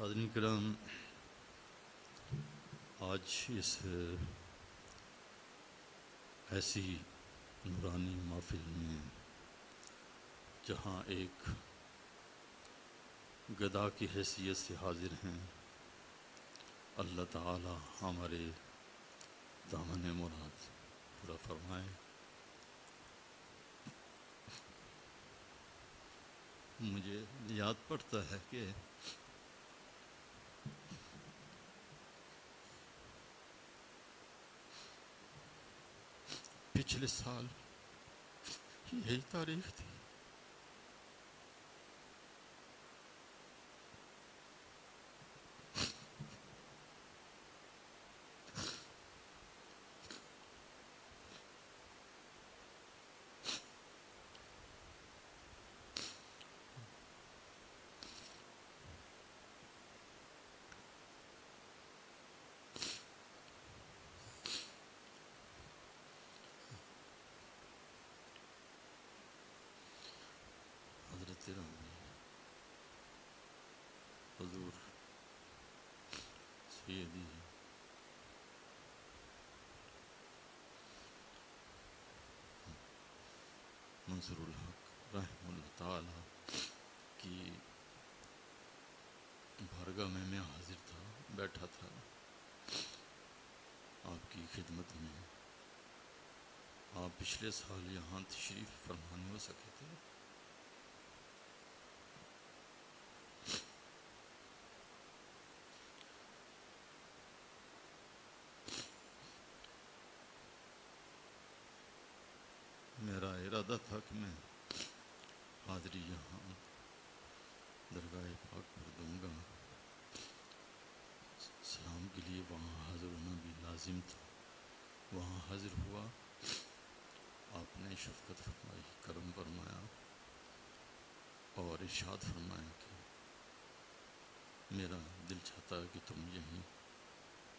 حاضرین کرام، آج اس ایسی نورانی محفل میں جہاں ایک گدا کی حیثیت سے حاضر ہیں، اللہ تعالی ہمارے دامن مراد پورا فرمائے۔ مجھے یاد پڑتا ہے کہ پچھلے سال یہی تاریخ تھی، حضرت حضور سیدی منصور الحق رحمہ اللہ تعالی کی بارگاہ میں حاضر تھا، بیٹھا تھا آپ کی خدمت میں۔ آپ پچھلے سال یہاں تشریف فرما نہیں ہو سکے تھے، میرا ارادہ تھا کہ میں حاضری یہاں درگاہ پاک پر دوں گا، سلام کے لیے وہاں حاضر ہونا بھی لازم تھا۔ وہاں حاضر ہوا، آپ نے شفقت فرمائی، کرم فرمایا اور ارشاد فرمایا کہ میرا دل چاہتا ہے کہ تم یہیں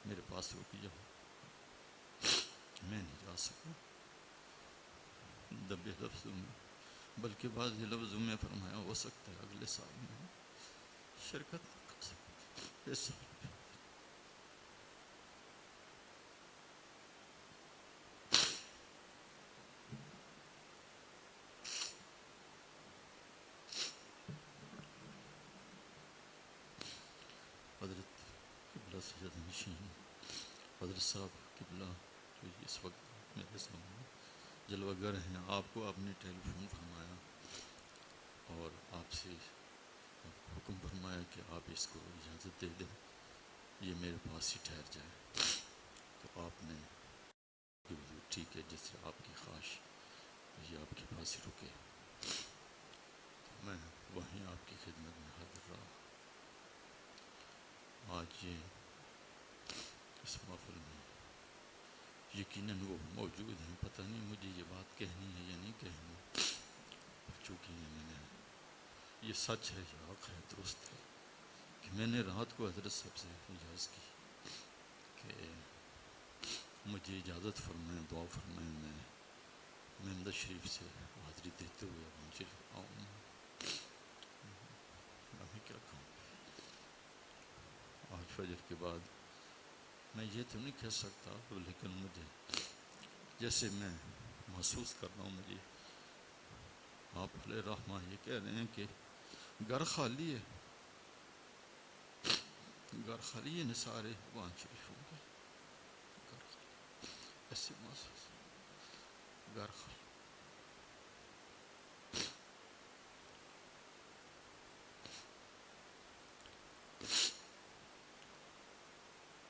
میرے پاس رک جاؤ، میں نہیں جا سکوں۔ دبے لفظوں میں، بلکہ بعض لفظوں میں فرمایا ہو سکتا ہے اگلے سال میں شرکت نہ کر سکوں، اس سال حضرت قبلہ سجدہ نشین حضرت صاحب قبلہ جو اس وقت میرے سامنے جلوہ گر ہیں، آپ کو آپ نے ٹیلی فون فرمایا اور آپ سے حکم فرمایا کہ آپ اس کو اجازت دے دیں، یہ میرے پاس ہی ٹھہر جائے۔ تو آپ نے ٹھیک ہے، جس سے آپ کی خواہش یہ آپ کے پاس ہی رکے۔ تو میں وہیں آپ کی خدمت میں حاضر رہا۔ آج یہ اس محفل میں یقیناً وہ موجود ہیں، پتہ نہیں مجھے یہ بات کہنی ہے یا نہیں کہنی، چونکہ میں نے یہ سچ ہے، یہ حق ہے، درست ہے کہ میں نے رات کو حضرت صاحب سے اجازت کی کہ مجھے اجازت فرمائیں، دعا فرمائیں، میں ممدد شریف سے حاضری دیتے ہوئے اب شریف آؤں۔ میں کیا کہوں، آج فجر کے بعد میں یہ تو نہیں کہہ سکتا، لیکن مجھے جیسے میں محسوس کر رہا ہوں، مجھے آپ علیہ رحمہ یہ کہہ رہے ہیں کہ گھر خالی ہے، گھر خالی ہے، نثارے وہاں شریف ہوں گے، گھر خالی، ایسے محسوس گھر خالی۔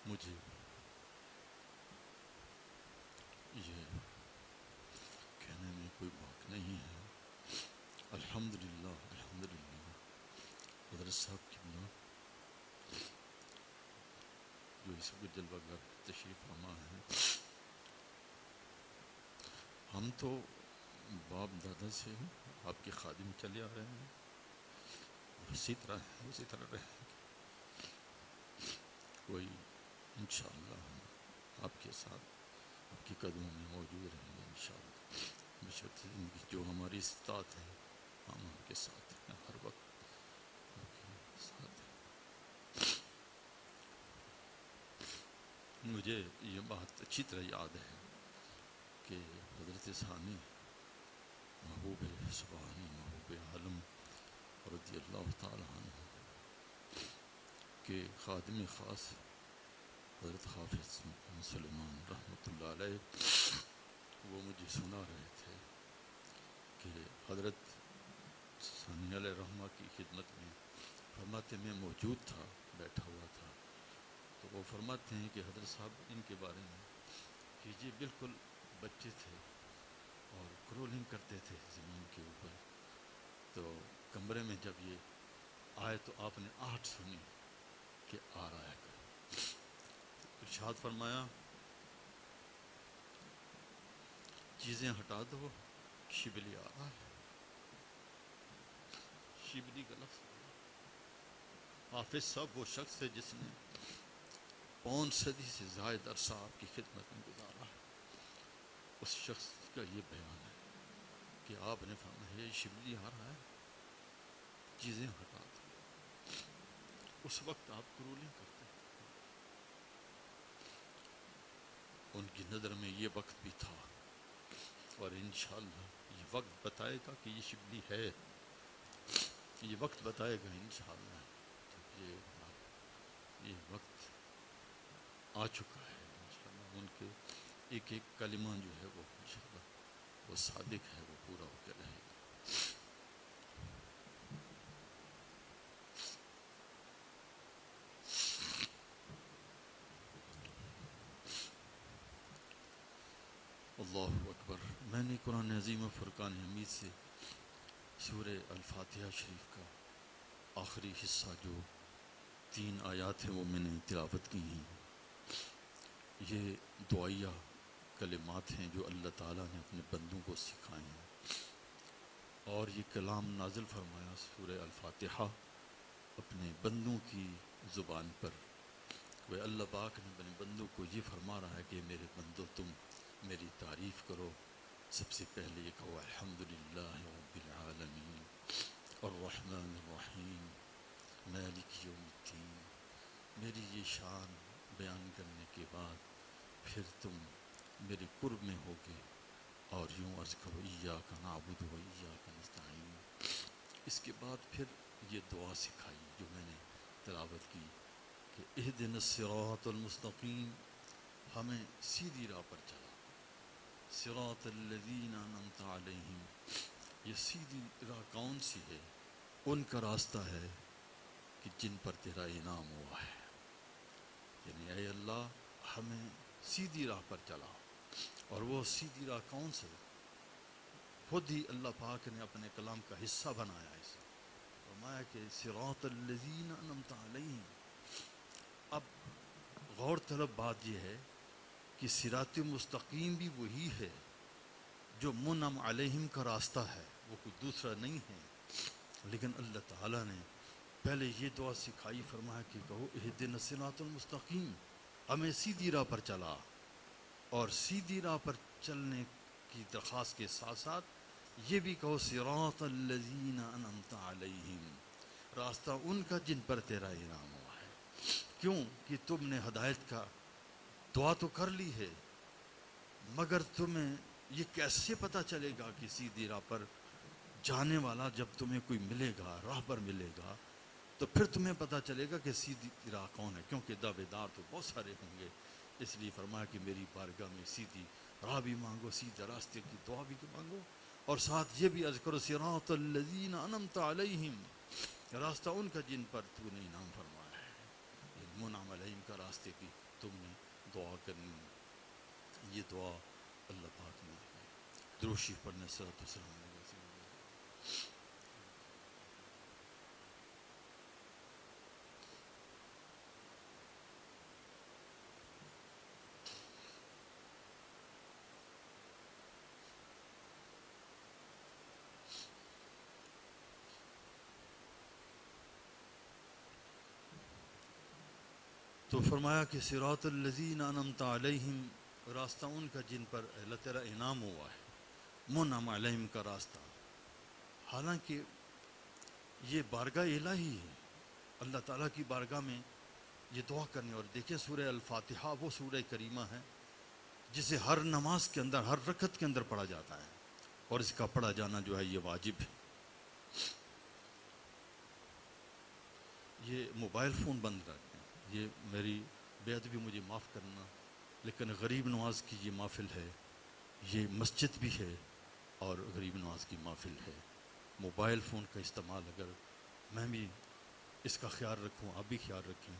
مجھے یہ کہنے میں کوئی بات نہیں ہے، الحمدللہ الحمدللہ حضرت صاحب قبلہ جو اس وقت جلوہ گر تشریف فرما ہے، ہم تو باپ دادا سے آپ کے خادم چلے آ رہے ہیں اور اسی طرح رہیں گے۔ کوئی انشاءاللہ ہم آپ کے ساتھ آپ کے قدموں میں موجود رہیں گے انشاءاللہ، بشرط زندگی جو ہماری استطاعت ہے ہم آپ کے ساتھ ہیں، ہر وقت آپ کے ساتھ ہیں۔ مجھے یہ بات اچھی طرح یاد ہے کہ حضرت ثانی محبوب سبحانی محبوب عالم رضی اللہ تعالیٰ عنہ کے خادم خاص حضرت حافظ سلیمان رحمۃ اللہ علیہ وہ مجھے سنا رہے تھے کہ حضرت ثانی علیہ رحمہ کی خدمت میں فرماتے میں موجود تھا، بیٹھا ہوا تھا، تو وہ فرماتے ہیں کہ حضرت صاحب ان کے بارے میں کہ یہ بالکل بچے تھے اور کرولنگ کرتے تھے زمین کے اوپر، تو کمرے میں جب یہ آئے تو آپ نے آہٹ سنی کہ آ رہا ہے کوئی، ارشاد فرمایا چیزیں ہٹا دو، شبلی آ رہا ہے۔ شبلی کا لفظ حافظ صاحب وہ شخص ہے جس نے 5 صدی سے زائد عرصہ آپ کی خدمت میں گزارا ہے، اس شخص کا یہ بیان ہے کہ آپ نے فرمایا یہ شبلی آ رہا ہے، چیزیں ہٹا دو۔ اس وقت آپ کرولنگ کرتے ہیں، ان کی نظر میں یہ وقت بھی تھا، اور انشاءاللہ یہ وقت بتائے گا کہ یہ شبلی ہے، یہ وقت بتائے گا انشاءاللہ۔ تو یہ وقت آ چکا ہے انشاءاللہ، ان کے ایک ایک کلمہ جو ہے وہ انشاءاللہ وہ صادق ہے، وہ پورا ہو کے رہے گا۔ اللہ اکبر۔ میں نے قرآن عظیم و فرقان حمید سے سورہ الفاتحہ شریف کا آخری حصہ جو 3 آیات ہیں وہ میں نے تلاوت کی ہیں۔ یہ دعائیہ کلمات ہیں جو اللہ تعالیٰ نے اپنے بندوں کو سکھائے ہیں، اور یہ کلام نازل فرمایا سورہ الفاتحہ اپنے بندوں کی زبان پر۔ وہ اللہ پاک نے اپنے بندوں کو یہ فرما رہا ہے کہ میرے بندو تم میری تعریف کرو۔ سب سے پہلے یہ کہو الحمدللہ رب العالمین الرحمن الرحیم مالک یوم الدین۔ میری یہ شان بیان کرنے کے بعد پھر تم میرے قرب میں ہوگے اور یوں عرض کرو ایاک نعبد و ایاک نستعین۔ اس کے بعد پھر یہ دعا سکھائی جو میں نے تلاوت کی کہ اہدنا الصراط المستقیم، ہمیں سیدھی راہ پر چلا، صراط الذین انعمت علیہم، یہ سیدھی راہ کون سی ہے؟ ان کا راستہ ہے کہ جن پر تیرا انعام ہوا ہے، یعنی اے اللہ ہمیں سیدھی راہ پر چلا۔ اور وہ سیدھی راہ کون سے؟ خود ہی اللہ پاک نے اپنے کلام کا حصہ بنایا اسے، فرمایا کہ صراط الذین انعمت علیہم۔ اب غور طلب بات یہ ہے کہ صراط مستقیم بھی وہی ہے جو منعم علیہم کا راستہ ہے، وہ کوئی دوسرا نہیں ہے، لیکن اللہ تعالیٰ نے پہلے یہ دعا سکھائی، فرمایا کہ کہو اہدنا الصراط المستقیم، ہمیں سیدھی راہ پر چلا۔ اور سیدھی راہ پر چلنے کی درخواست کے ساتھ ساتھ یہ بھی کہو صراط الذین انعمت علیہم، راستہ ان کا جن پر تیرا انعام ہوا ہے۔ کیوں کہ تم نے ہدایت کا دعا تو کر لی ہے، مگر تمہیں یہ کیسے پتہ چلے گا کہ سیدھی راہ پر جانے والا جب تمہیں کوئی ملے گا، راہ پر ملے گا، تو پھر تمہیں پتہ چلے گا کہ سیدھی راہ کون ہے، کیونکہ دعوے دار تو بہت سارے ہوں گے۔ اس لیے فرمایا کہ میری بارگاہ میں سیدھی راہ بھی مانگو، سیدھے راستے کی دعا بھی مانگو، اور ساتھ یہ بھی عرض کرو صراط الذین انعمت علیہم، راستہ ان کا جن پر تو نے انعام فرمایا ہے، منعم علیہم کا راستے کی تم نے دعا کرنی۔ یہ دعا اللہ پاک نے درود شریف پڑھنے صلوات و سلام علیہ وسلم۔ تو فرمایا کہ صراط الذین انعمت علیہم، راستہ ان کا جن پر اللہ تیرا انعام ہوا ہے، منعم علیہم کا راستہ۔ حالانکہ یہ بارگاہ الہی ہے، اللہ تعالیٰ کی بارگاہ میں یہ دعا کرنی. اور دیکھیں سورہ الفاتحہ وہ سورہ کریمہ ہے جسے ہر نماز کے اندر ہر رکعت کے اندر پڑھا جاتا ہے، اور اس کا پڑھا جانا جو ہے یہ واجب ہے. یہ موبائل فون بند رکھیں. یہ میری بے ادبی مجھے معاف کرنا، لیکن غریب نواز کی یہ محفل ہے، یہ مسجد بھی ہے اور غریب نواز کی محفل ہے. موبائل فون کا استعمال اگر میں بھی اس کا خیال رکھوں، آپ بھی خیال رکھیں،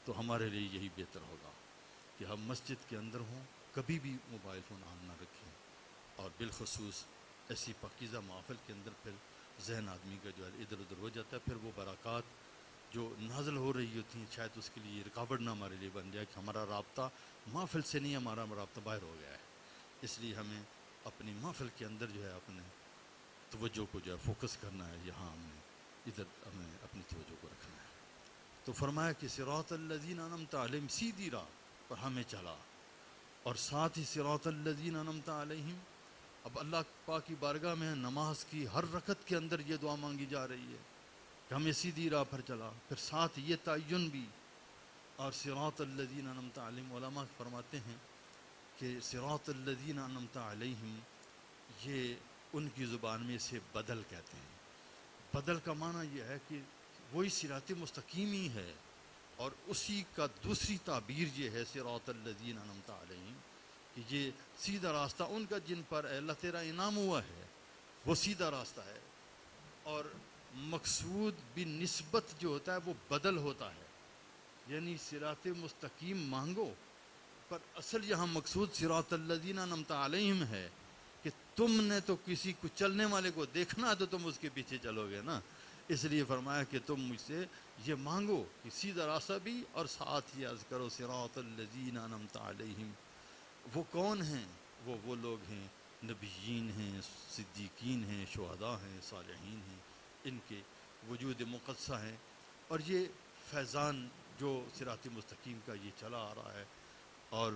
تو ہمارے لیے یہی بہتر ہوگا کہ ہم مسجد کے اندر ہوں، کبھی بھی موبائل فون آن نہ رکھیں. اور بالخصوص ایسی پاکیزہ محفل کے اندر پھر ذہن آدمی کا جو ہے ادھر ادھر ہو جاتا ہے، پھر وہ برکات جو نازل ہو رہی ہوتی ہیں شاید اس کے لیے رکاوٹ نہ ہمارے لیے بن جائے کہ ہمارا رابطہ محفل سے نہیں، ہمارا رابطہ باہر ہو گیا ہے. اس لیے ہمیں اپنی محفل کے اندر جو ہے اپنے توجہ کو جو ہے فوکس کرنا ہے، یہاں ادھر ہمیں اپنی توجہ کو رکھنا ہے. تو فرمایا کہ صراط الذین انعمت علیہم، سیدھی راہ پر ہمیں چلا، اور ساتھ ہی صراط الذین انعمت علیہم. اب اللہ پاک کی بارگاہ میں نماز کی ہر رکعت کے اندر یہ دعا مانگی جا رہی ہے کہ ہمیں سیدھی راہ پر چلا. پھر ساتھ یہ تعین بھی، اور صراط الذین انعمت علیہم، علماء فرماتے ہیں کہ صراط الذین انعمت علیہم یہ ان کی زبان میں اسے بدل کہتے ہیں. بدل کا معنی یہ ہے کہ وہی صراط مستقیم ہی ہے، اور اسی کا دوسری تعبیر یہ ہے صراط الذین انعمت علیہم کہ یہ سیدھا راستہ ان کا جن پر اللہ تیرا انعام ہوا ہے، وہ سیدھا راستہ ہے. اور مقصود بنسبت جو ہوتا ہے وہ بدل ہوتا ہے، یعنی صراط مستقیم مانگو پر اصل یہاں مقصود صراط الذین انعمت علیہم ہے کہ تم نے تو کسی کو چلنے والے کو دیکھنا ہے تو تم اس کے پیچھے چلو گے نا. اس لیے فرمایا کہ تم مجھ سے یہ مانگو کہ سیدھا راستہ بھی، اور ساتھ ہی عرض کرو صراط الذین انعمت علیہم. وہ کون ہیں؟ وہ لوگ ہیں، نبیین ہیں، صدیقین ہیں، شہداء ہیں، صالحین ہیں، ان کے وجود مقدسہ ہیں. اور یہ فیضان جو صراط مستقیم کا یہ چلا آ رہا ہے، اور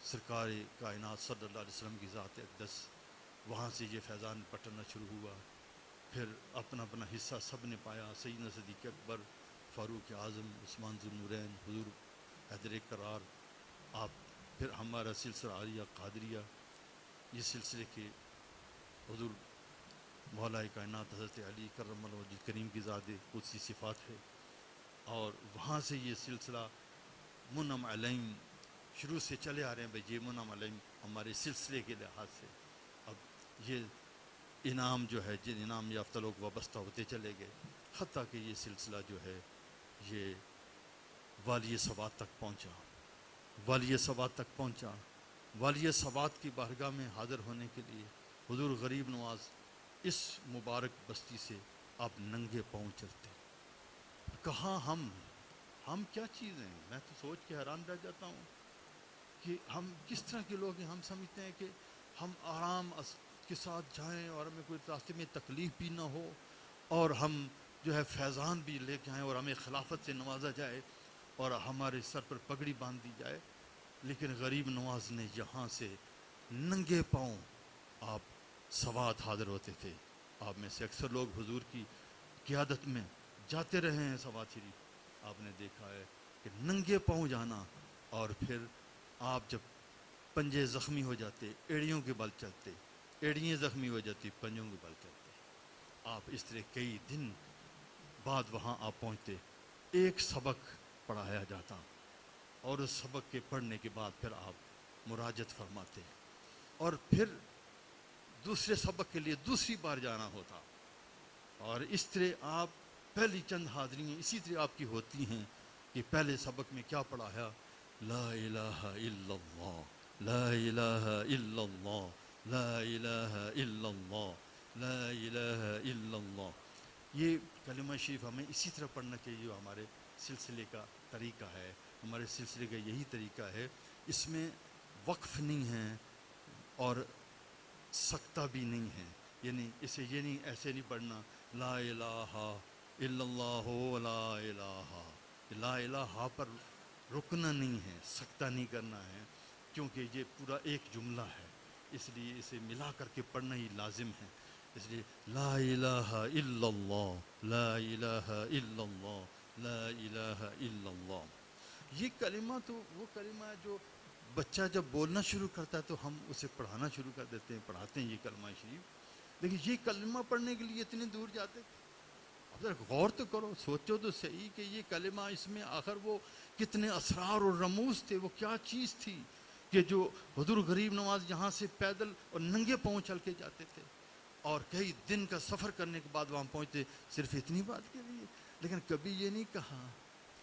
سرکار کائنات صلی اللہ علیہ وسلم کی ذات اقدس، وہاں سے یہ فیضان بٹنا شروع ہوا. پھر اپنا اپنا حصہ سب نے پایا. سیدنا صدیق اکبر، فاروق اعظم، عثمان ذو النورین، حضور حیدر کرار، آپ. پھر ہمارا سلسلہ عالیہ قادریہ، یہ سلسلے کے حضور مولا کائنات حضرت علی کرم اللہ وجہ کریم کی ذات قدسی صفات ہے. اور وہاں سے یہ سلسلہ منعم علیہم شروع سے چلے آ رہے ہیں. بھائی یہ منعم علیہم ہمارے سلسلے کے لحاظ سے اب یہ انعام جو ہے، جن انعام یافتہ لوگ وابستہ ہوتے چلے گئے، حتیٰ کہ یہ سلسلہ جو ہے یہ والی ثوات تک پہنچا. والی ثوات تک پہنچا. والی ثوات کی بارگاہ میں حاضر ہونے کے لیے حضور غریب نواز اس مبارک بستی سے آپ ننگے پاؤں چلتے. کہاں ہم کیا چیز ہیں؟ میں تو سوچ کے حیران رہ جاتا ہوں کہ ہم کس طرح کے لوگ ہیں. ہم سمجھتے ہیں کہ ہم آرام کے ساتھ جائیں اور ہمیں کوئی راستے میں تکلیف بھی نہ ہو، اور ہم جو ہے فیضان بھی لے کے آئیں، اور ہمیں خلافت سے نوازا جائے، اور ہمارے سر پر پگڑی باندھ دی جائے. لیکن غریب نواز نے یہاں سے ننگے پاؤں آپ سوات حاضر ہوتے تھے. آپ میں سے اکثر لوگ حضور کی قیادت میں جاتے رہے ہیں سوات شریف. آپ نے دیکھا ہے کہ ننگے پاؤں جانا، اور پھر آپ جب پنجے زخمی ہو جاتے ایڑیوں کے بل چلتے، ایڑیاں زخمی ہو جاتی پنجوں کے بل چلتے. آپ اس طرح کئی دن بعد وہاں آپ پہنچتے. ایک سبق پڑھایا جاتا، اور اس سبق کے پڑھنے کے بعد پھر آپ مراجعت فرماتے، اور پھر دوسرے سبق کے لیے دوسری بار جانا ہوتا. اور اس طرح آپ پہلی چند حاضریاں اسی طرح آپ کی ہوتی ہیں کہ پہلے سبق میں کیا پڑھایا؟ لا الہ الا اللہ، لا الہ الا اللہ، لا الہ الا اللہ، لا الہ الا اللہ. یہ کلمہ شریف ہمیں اسی طرح پڑھنا چاہیے، جو ہمارے سلسلے کا طریقہ ہے. ہمارے سلسلے کا یہی طریقہ ہے. اس میں وقف نہیں ہے اور سکتہ بھی نہیں ہے. یعنی اسے یہ نہیں، ایسے نہیں پڑھنا لا الہ الا اللہ لا الہ. لا الہ پر رکنا نہیں ہے، سکتہ نہیں کرنا ہے، کیونکہ یہ پورا ایک جملہ ہے، اس لیے اسے ملا کر کے پڑھنا ہی لازم ہے. اس لیے لا الہ الا اللہ، لا الہ الا اللہ، لا الہ الا اللہ. یہ کلمہ تو وہ کلمہ ہے جو بچہ جب بولنا شروع کرتا ہے تو ہم اسے پڑھانا شروع کر دیتے ہیں، پڑھاتے ہیں یہ کلمہ شریف. لیکن یہ کلمہ پڑھنے کے لیے اتنے دور جاتے تھے. اب ذرا غور تو کرو، سوچو تو صحیح کہ یہ کلمہ، اس میں آخر وہ کتنے اسرار اور رموز تھے، وہ کیا چیز تھی کہ جو حضور غریب نواز یہاں سے پیدل اور ننگے پاؤں چل کے جاتے تھے اور کئی دن کا سفر کرنے کے بعد وہاں پہنچتے صرف اتنی بات کے لیے. لیکن کبھی یہ نہیں کہا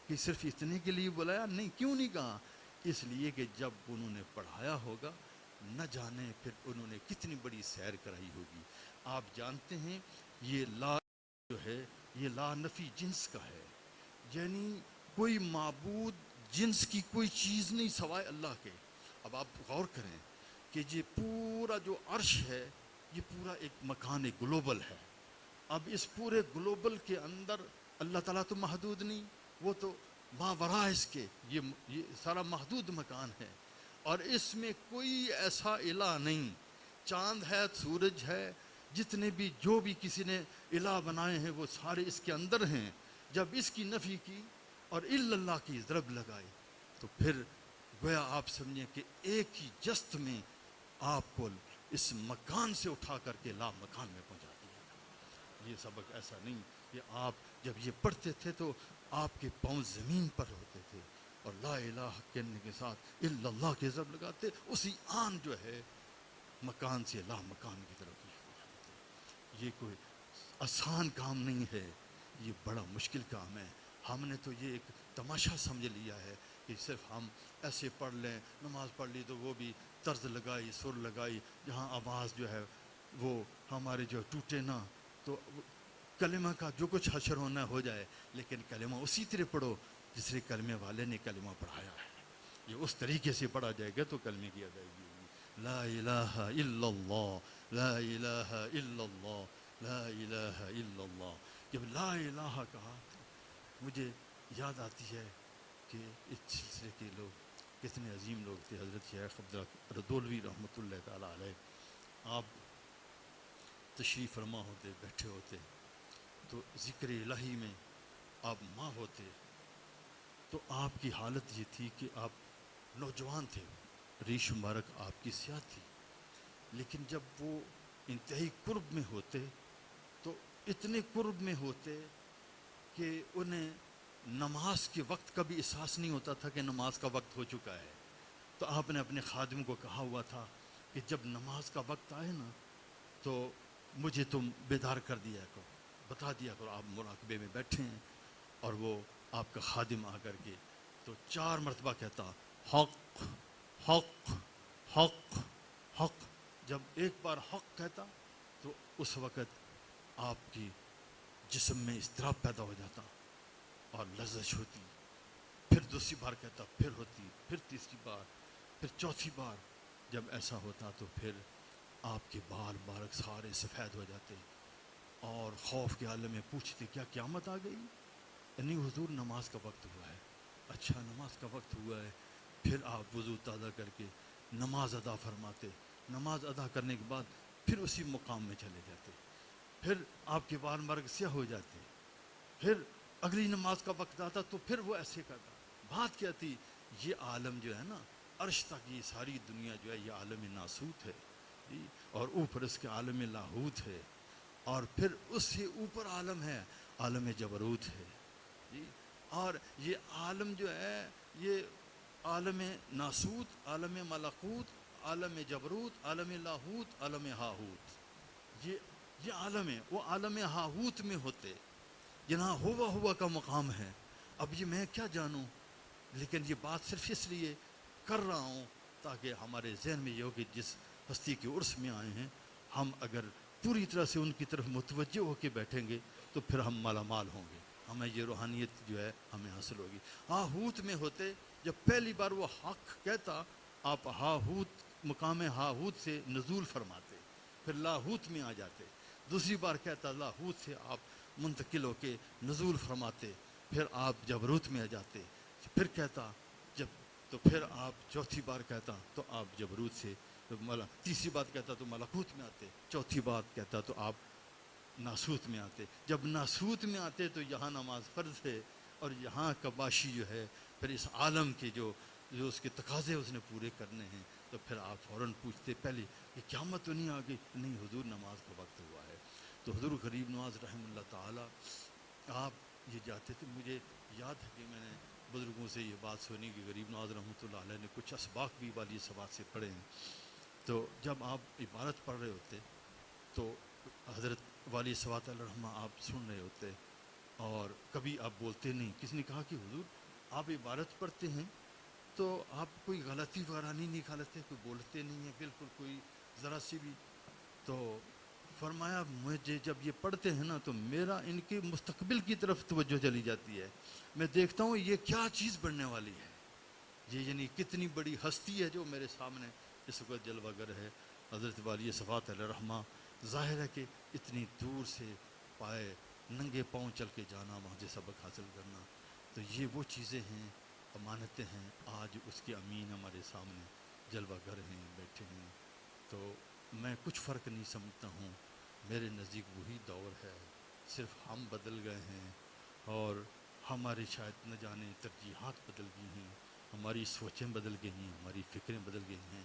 کہ صرف اتنے کے لیے بلایا. نہیں، کیوں نہیں کہا؟ اس لیے کہ جب انہوں نے پڑھایا ہوگا نہ جانے پھر انہوں نے کتنی بڑی سیر کرائی ہوگی. آپ جانتے ہیں یہ لا جو ہے یہ لا نفی جنس کا ہے، یعنی کوئی معبود جنس کی کوئی چیز نہیں سوائے اللہ کے. اب آپ غور کریں کہ یہ پورا جو عرش ہے یہ پورا ایک مکان گلوبل ہے. اب اس پورے گلوبل کے اندر اللہ تعالیٰ تو محدود نہیں، وہ تو ماورا اس کے، یہ سارا محدود مکان ہے اور اس میں کوئی ایسا الہ نہیں. چاند ہے، سورج ہے، جتنے بھی جو بھی کسی نے الہ بنائے ہیں وہ سارے اس کے اندر ہیں. جب اس کی نفی کی اور الا اللہ کی ضرب لگائی تو پھر گویا آپ سمجھیں کہ ایک ہی جست میں آپ کو اس مکان سے اٹھا کر کے لا مکان میں پہنچا دیا تھا. یہ سبق ایسا نہیں کہ آپ جب یہ پڑھتے تھے تو آپ کے پاؤں زمین پر ہوتے تھے اور لا الہ کہنے کے ساتھ الا اللہ کی ضرب لگاتے، اسی آن جو ہے مکان سے لا مکان کی طرف ہو جاتے تھے. یہ کوئی آسان کام نہیں ہے، یہ بڑا مشکل کام ہے. ہم نے تو یہ ایک تماشا سمجھ لیا ہے کہ صرف ہم ایسے پڑھ لیں، نماز پڑھ لی تو وہ بھی طرز لگائی، سر لگائی، جہاں آواز جو ہے وہ ہمارے جو ٹوٹے نہ، تو کلمہ کا جو کچھ حشر ہونا ہو جائے، لیکن کلمہ اسی طرح پڑھو جس طرح کلمے والے نے کلمہ پڑھایا ہے. یہ اس طریقے سے پڑھا جائے گا تو کلمے کی ادائیگی ہوگی. لا الہ الا اللہ، لا الہ الا اللہ، لا الہ الا اللہ. جب لا الہ کہا مجھے یاد آتی ہے کہ اس سلسلے کے لوگ کتنے عظیم لوگ تھے. حضرت شیخ عبدالردولوی رحمۃ اللہ تعالیٰ علیہ، آپ تشریف فرما ہوتے، بیٹھے ہوتے تو ذکر الہی میں آپ ماں ہوتے تو آپ کی حالت یہ تھی کہ آپ نوجوان تھے، ریش مبارک آپ کی سیاہ تھی، لیکن جب وہ انتہائی قرب میں ہوتے تو اتنے قرب میں ہوتے کہ انہیں نماز کے وقت کا بھی احساس نہیں ہوتا تھا کہ نماز کا وقت ہو چکا ہے. تو آپ نے اپنے خادم کو کہا ہوا تھا کہ جب نماز کا وقت آئے نا تو مجھے تم بیدار کر دیا کرو، بتا دیا کرو. آپ مراقبے میں بیٹھے ہیں اور وہ آپ کا خادم آ کر کے تو 4 مرتبہ کہتا حق حق حق حق. جب ایک بار حق کہتا تو اس وقت آپ کی جسم میں اضطراب پیدا ہو جاتا اور لرزش ہوتی. پھر دوسری بار کہتا، پھر ہوتی، پھر تیسری بار، پھر چوتھی بار. جب ایسا ہوتا تو پھر آپ کے بال مبارک سارے سفید ہو جاتے اور خوف کے عالم میں پوچھتے کیا قیامت آ گئی؟ نہیں حضور، نماز کا وقت ہوا ہے. اچھا نماز کا وقت ہوا ہے. پھر آپ وضو تازہ کر کے نماز ادا فرماتے. نماز ادا کرنے کے بعد پھر اسی مقام میں چلے جاتے. پھر آپ کے بال مرگ سیاہ ہو جاتے. پھر اگلی نماز کا وقت آتا تو پھر وہ ایسے کرتا. بات کیا تھی؟ یہ عالم جو ہے نا، عرش تک یہ ساری دنیا جو ہے یہ عالم ناسوت ہے جی، اور اوپر اس کے عالم لاہوت ہے، اور پھر اس سے اوپر عالم ہے، عالم جبروت ہے جی. اور یہ عالم جو ہے یہ عالم ناسوت، عالم ملکوت، عالم جبروت، عالم لاہوت، عالم ہاہوت، یہ عالم ہے. وہ عالم ہاہوت میں ہوتے جہاں ہوا کا مقام ہے. اب یہ میں کیا جانوں، لیکن یہ بات صرف اس لیے کر رہا ہوں تاکہ ہمارے ذہن میں یہ ہو کہ جس ہستی کے عرس میں آئے ہیں ہم اگر پوری طرح سے ان کی طرف متوجہ ہو کے بیٹھیں گے تو پھر ہم مالا مال ہوں گے، ہمیں یہ روحانیت جو ہے ہمیں حاصل ہوگی. ہاہوت میں ہوتے جب پہلی بار وہ حق کہتا آپ ہاہوت، مقام ہاہوت سے نزول فرماتے، پھر لاہوت میں آ جاتے. دوسری بار کہتا لاہوت سے آپ منتقل ہو کے نزول فرماتے، پھر آپ جبروت میں آ جاتے. پھر کہتا جب تو پھر آپ چوتھی بار کہتا تو آپ جبروت سے تیسری بات کہتا تو ملکوت میں آتے. چوتھی بات کہتا تو آپ ناسوت میں آتے. جب ناسوت میں آتے تو یہاں نماز فرض ہے اور یہاں کا باشی جو ہے پھر اس عالم کے جو اس کے تقاضے اس نے پورے کرنے ہیں، تو پھر آپ فوراً پوچھتے پہلے کہ قیامت تو نہیں آ گئی؟ نہیں حضور نماز کا وقت ہوا ہے۔ تو حضور غریب نواز رحمہ اللہ تعالیٰ آپ یہ جاتے تھے۔ مجھے یاد ہے کہ میں نے بزرگوں سے یہ بات سنی کہ غریب نواز رحمۃ اللہ علیہ نے کچھ اسباق بھی والی سبات سے پڑھے ہیں، تو جب آپ عبارت پڑھ رہے ہوتے تو حضرت والی سوات علیہ الرحمہ آپ سن رہے ہوتے اور کبھی آپ بولتے نہیں۔ کسی نے کہا کہ حضور آپ عبارت پڑھتے ہیں تو آپ کوئی غلطی وغیرہ نہیں نکالتے، کوئی بولتے نہیں ہیں بالکل کوئی ذرا سی بھی؟ تو فرمایا مجھے جب یہ پڑھتے ہیں نا تو میرا ان کے مستقبل کی طرف توجہ چلی جاتی ہے، میں دیکھتا ہوں یہ کیا چیز بننے والی ہے، یہ یعنی کتنی بڑی ہستی ہے جو میرے سامنے اس وقت جلوہ گر ہے۔ حضرت والی صفات علیہ الرحمہ ظاہر ہے کہ اتنی دور سے پائے ننگے پاؤں چل کے جانا، وہاں سے سبق حاصل کرنا، تو یہ وہ چیزیں ہیں، امانتیں ہیں۔ آج اس کے امین ہمارے سامنے جلوہ گر ہیں، بیٹھے ہیں، تو میں کچھ فرق نہیں سمجھتا ہوں، میرے نزدیک وہی دور ہے، صرف ہم بدل گئے ہیں اور ہماری شاید نہ جانے ترجیحات بدل گئی ہیں، ہماری سوچیں بدل گئی ہیں، ہماری فکریں بدل گئی ہیں۔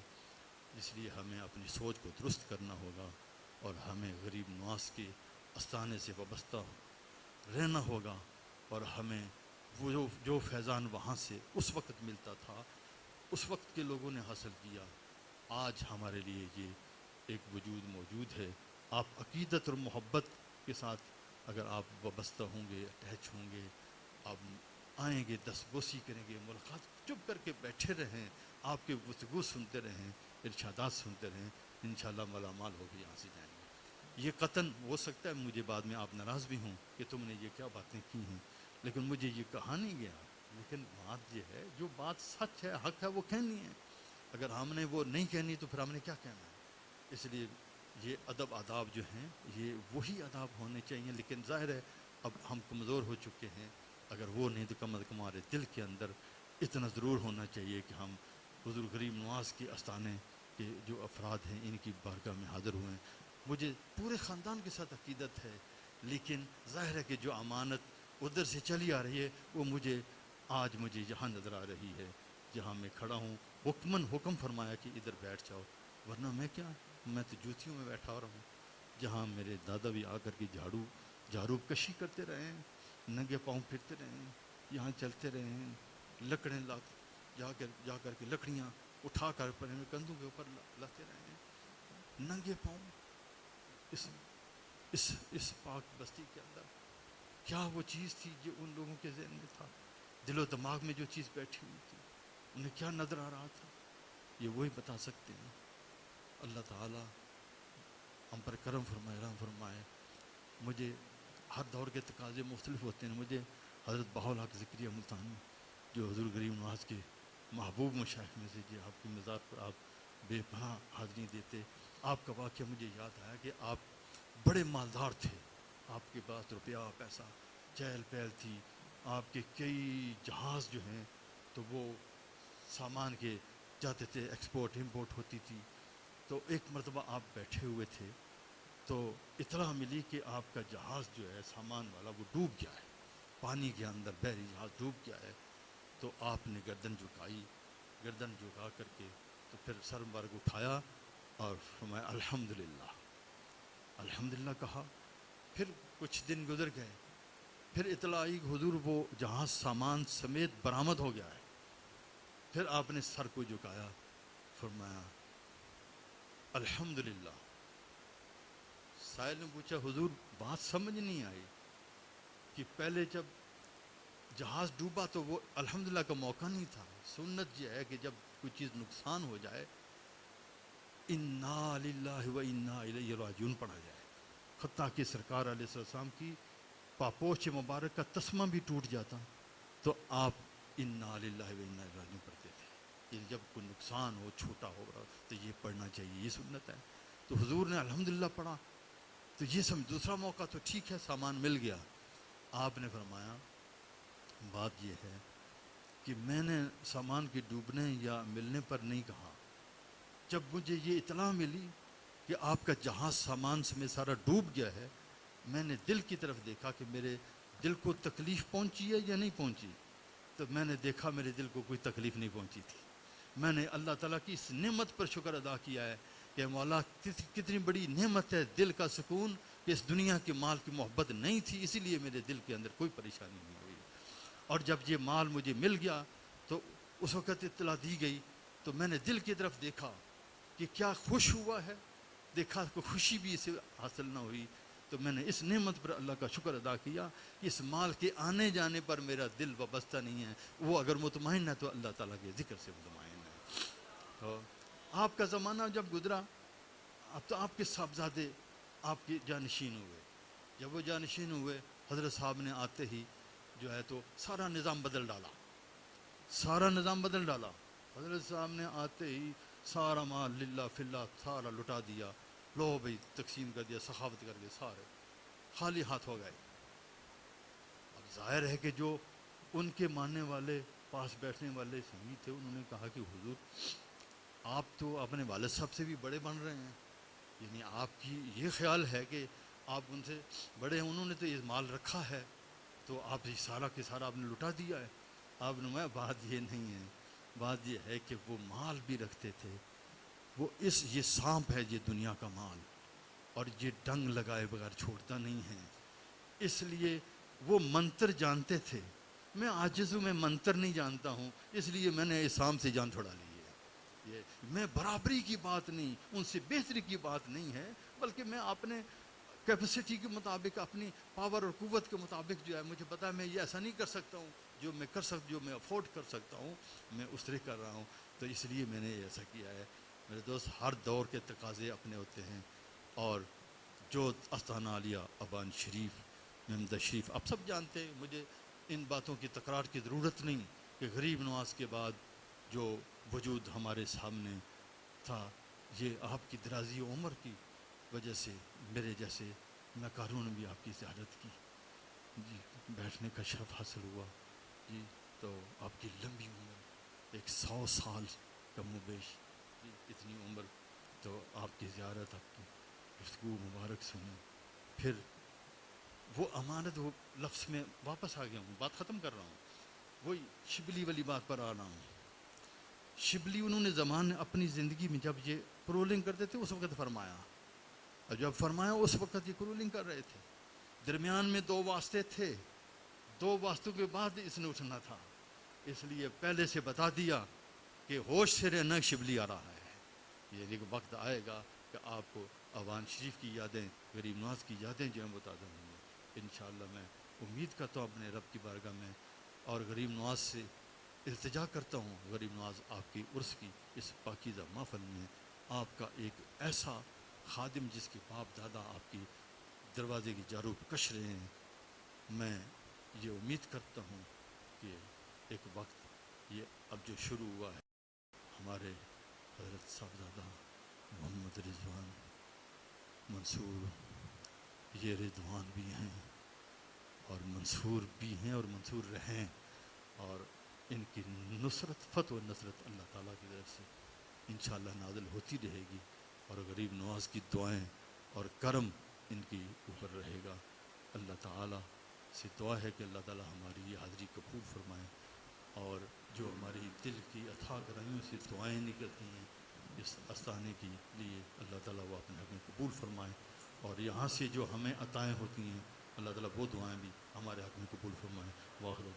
اس لیے ہمیں اپنی سوچ کو درست کرنا ہوگا اور ہمیں غریب نواز کے آستانے سے وابستہ رہنا ہوگا، اور ہمیں وہ جو فیضان وہاں سے اس وقت ملتا تھا، اس وقت کے لوگوں نے حاصل کیا، آج ہمارے لیے یہ ایک وجود موجود ہے۔ آپ عقیدت اور محبت کے ساتھ اگر آپ وابستہ ہوں گے، اٹیچ ہوں گے، آپ آئیں گے، دستبوسی کریں گے، ملاقات چپ کر کے بیٹھے رہیں، آپ کے گفتگو سنتے رہیں، ارشادات سنتے رہیں، انشاءاللہ مالا مال ہو کے یہاں سے جائیں گے۔ یہ قطن ہو سکتا ہے مجھے بعد میں آپ ناراض بھی ہوں کہ تم نے یہ کیا باتیں کی ہیں، لیکن مجھے یہ کہا نہیں گیا، لیکن بات یہ ہے جو بات سچ ہے، حق ہے، وہ کہنی ہے۔ اگر ہم نے وہ نہیں کہنی تو پھر ہم نے کیا کہنا ہے؟ اس لیے یہ ادب آداب جو ہیں یہ وہی آداب ہونے چاہیے، لیکن ظاہر ہے اب ہم کمزور ہو چکے ہیں، اگر وہ نہیں تو کم از کم ہمارے دل کے اندر اتنا ضرور ہونا چاہیے کہ ہم حضور غریب نواز کے آستانے کے جو افراد ہیں ان کی بارگاہ میں حاضر ہوئے ہیں۔ مجھے پورے خاندان کے ساتھ عقیدت ہے، لیکن ظاہر ہے کہ جو امانت ادھر سے چلی آ رہی ہے وہ آج مجھے یہاں نظر آ رہی ہے جہاں میں کھڑا ہوں۔ حکمن حکم فرمایا کہ ادھر بیٹھ جاؤ، ورنہ میں کیا، میں تو جوتیوں میں بیٹھا رہا ہوں۔ جہاں میرے دادا بھی آ کر کے جھاڑو کشی کرتے رہے ہیں، ننگے پاؤں پھرتے رہے ہیں، یہاں چلتے رہے ہیں، لکڑیں جا کر کے لکڑیاں اٹھا کر اپنے کندھوں کے اوپر لاتے رہے ہیں، ننگے پاؤں اس پاک بستی کے اندر۔ کیا وہ چیز تھی جو ان لوگوں کے ذہن میں تھا، دل و دماغ میں جو چیز بیٹھی ہوئی تھی، انہیں کیا نظر آ رہا تھا، یہ وہی بتا سکتے ہیں۔ اللہ تعالی ہم پر کرم فرمائے، رحم فرمائے۔ مجھے ہر دور کے تقاضے مختلف ہوتے ہیں۔ مجھے حضرت بہاءالحق ذکریہ ملتانی جو حضور غریب نواز کے محبوب مشائخ میں سے، جو آپ کی مزار پر آپ بے پناہ حاضری دیتے، آپ کا واقعہ مجھے یاد آیا کہ آپ بڑے مالدار تھے، آپ کے پاس روپیہ پیسہ چہل پہل تھی، آپ کے کئی جہاز جو ہیں تو وہ سامان کے جاتے تھے، ایکسپورٹ امپورٹ ہوتی تھی۔ تو ایک مرتبہ آپ بیٹھے ہوئے تھے تو اطلاع ملی کہ آپ کا جہاز جو ہے سامان والا وہ ڈوب گیا ہے، پانی کے اندر بحری جہاز ڈوب گیا ہے۔ تو آپ نے گردن جھکا کر کے تو پھر سر مرگ اٹھایا اور فرمایا الحمدللہ، الحمدللہ کہا۔ پھر کچھ دن گزر گئے، پھر اطلاع آئی کہ حضور وہ جہاز سامان سمیت برآمد ہو گیا ہے۔ پھر آپ نے سر کو جھکایا، فرمایا الحمدللہ۔ سائل نے پوچھا حضور بات سمجھ نہیں آئی کہ پہلے جب جہاز ڈوبا تو وہ الحمدللہ کا موقع نہیں تھا؟ سنت یہ ہے کہ جب کوئی چیز نقصان ہو جائے انا للہ و انا الیہ راجعون پڑھا جائے، حتیٰ کہ سرکار علیہ السلام کی پاپوش مبارک کا تسمہ بھی ٹوٹ جاتا تو آپ انا للہ و انا الیہ راجعون پڑھتے تھے۔ یعنی جب کوئی نقصان ہو، چھوٹا ہو رہا تو یہ پڑھنا چاہیے، یہ سنت ہے۔ تو حضور نے الحمدللہ پڑھا تو یہ دوسرا موقع تو ٹھیک ہے، سامان مل گیا۔ آپ نے فرمایا بات یہ ہے کہ میں نے سامان کے ڈوبنے یا ملنے پر نہیں کہا، جب مجھے یہ اطلاع ملی کہ آپ کا جہاز سامان میں سارا ڈوب گیا ہے، میں نے دل کی طرف دیکھا کہ میرے دل کو تکلیف پہنچی ہے یا نہیں پہنچی؟ تو میں نے دیکھا میرے دل کو کوئی تکلیف نہیں پہنچی تھی. میں نے اللہ تعالیٰ کی اس نعمت پر شکر ادا کیا ہے کہ مولا کتنی بڑی نعمت ہے دل کا سکون، کہ اس دنیا کے مال کی محبت نہیں تھی، اسی لیے میرے دل کے اندر کوئی پریشانی نہیں ہوئی. اور جب یہ مال مجھے مل گیا تو اس وقت اطلاع دی گئی تو میں نے دل کی طرف دیکھا کہ کیا خوش ہوا ہے، دیکھا کہ خوشی بھی اسے حاصل نہ ہوئی. تو میں نے اس نعمت پر اللہ کا شکر ادا کیا کہ اس مال کے آنے جانے پر میرا دل وابستہ نہیں ہے. وہ اگر مطمئن ہے تو اللہ تعالیٰ کے ذکر سے مطمئن ہے. تو آپ کا زمانہ جب گزرا، اب تو آپ کے صاحبزادے آپ کے جانشین ہوئے. جب وہ جانشین ہوئے، حضرت صاحب نے آتے ہی جو ہے تو سارا نظام بدل ڈالا، سارا نظام بدل ڈالا. حضرت صاحب نے آتے ہی سارا مال للہ فی اللہ سارا لٹا دیا. لو بھائی تقسیم کر دیا، سخاوت کر کے سارے خالی ہاتھ ہو گئے. اب ظاہر ہے کہ جو ان کے ماننے والے پاس بیٹھنے والے سنگی تھے، انہوں نے کہا کہ حضور آپ تو اپنے والد صاحب سے بھی بڑے بن رہے ہیں، یعنی آپ کی یہ خیال ہے کہ آپ ان سے بڑے ہیں، انہوں نے تو یہ مال رکھا ہے تو آپ یہ سارا کے سارا آپ نے لٹا دیا ہے. آپ نے میں بات یہ نہیں ہے، بات یہ ہے کہ وہ مال بھی رکھتے تھے. وہ یہ سانپ ہے، یہ دنیا کا مال، اور یہ ڈنگ لگائے بغیر چھوڑتا نہیں ہے. اس لیے وہ منتر جانتے تھے. میں عاجز ہوں، میں منتر نہیں جانتا ہوں، اس لیے میں نے اس سانپ سے جان چھڑا لی ہے. یہ میں برابری کی بات نہیں، ان سے بہتری کی بات نہیں ہے، بلکہ میں اپنے کیپیسٹی کے مطابق، اپنی پاور اور قوت کے مطابق جو ہے مجھے پتا ہے میں یہ ایسا نہیں کر سکتا ہوں، جو میں کر سکتا، جو میں افورڈ کر سکتا ہوں میں اس طرح کر رہا ہوں. تو اس لیے میں نے ایسا کیا ہے. میرے دوست، ہر دور کے تقاضے اپنے ہوتے ہیں، اور جو استانہ عالیہ ابان شریف محمد شریف آپ سب جانتے ہیں، مجھے ان باتوں کی تکرار کی ضرورت نہیں کہ غریب نواز کے بعد جو وجود ہمارے سامنے تھا، یہ آپ کی درازی عمر کی وجہ سے میرے جیسے ناکاروں نے بھی آپ کی زیارت کی جی، بیٹھنے کا شرف حاصل ہوا جی. تو آپ کی لمبی عمر 100 سال کم و بیش جی، اتنی عمر، تو آپ کی زیارت، آپ کی گفتگو مبارک سنی. پھر وہ امانت، وہ لفظ میں واپس آ گیا ہوں، بات ختم کر رہا ہوں. وہی شبلی والی بات پر آ رہا ہوں. شبلی انہوں نے اپنی زندگی میں جب یہ کرولنگ کرتے تھے اس وقت فرمایا، اور جب فرمایا اس وقت یہ کرولنگ کر رہے تھے. درمیان میں 2 واسطے تھے، 2 واسطوں کے بعد اس نے اٹھنا تھا. اس لیے پہلے سے بتا دیا کہ ہوش سے رہنا، شبلی آ رہا ہے. یہ ایک وقت آئے گا کہ آپ کو اوان شریف کی یادیں، غریب نواز کی یادیں جو ہیں بتا دوں گی. انشاءاللہ میں امید کرتا ہوں اپنے رب کی بارگاہ میں، اور غریب نواز سے التجا کرتا ہوں، غریب نواز آپ کی عرس کی اس پاکیزہ محفل میں آپ کا ایک ایسا خادم جس کے باپ دادا آپ کی دروازے کی جارو کش رہے ہیں. میں یہ امید کرتا ہوں کہ ایک وقت یہ اب جو شروع ہوا ہے، ہمارے حضرت صاحبزادہ محمد رضوان منصور، یہ رضوان بھی ہیں اور منصور بھی ہیں اور منصور رہیں، اور ان کی نصرت، فتح و نصرت اللہ تعالیٰ کی طرف سے انشاءاللہ نازل ہوتی رہے گی، اور غریب نواز کی دعائیں اور کرم ان کی اوپر رہے گا. اللہ تعالیٰ سے دعا ہے کہ اللہ تعالیٰ ہماری یہ حاضری قبول فرمائے، اور جو ہماری دل کی اتھا گہرائیوں سے دعائیں نکلتی ہیں اس استانے کے لیے، اللہ تعالیٰ وہ اپنے حق میں قبول فرمائے. اور یہاں سے جو ہمیں عطائیں ہوتی ہیں اللہ تعالیٰ وہ دعائیں بھی ہمارے حق میں قبول فرمائے. واخر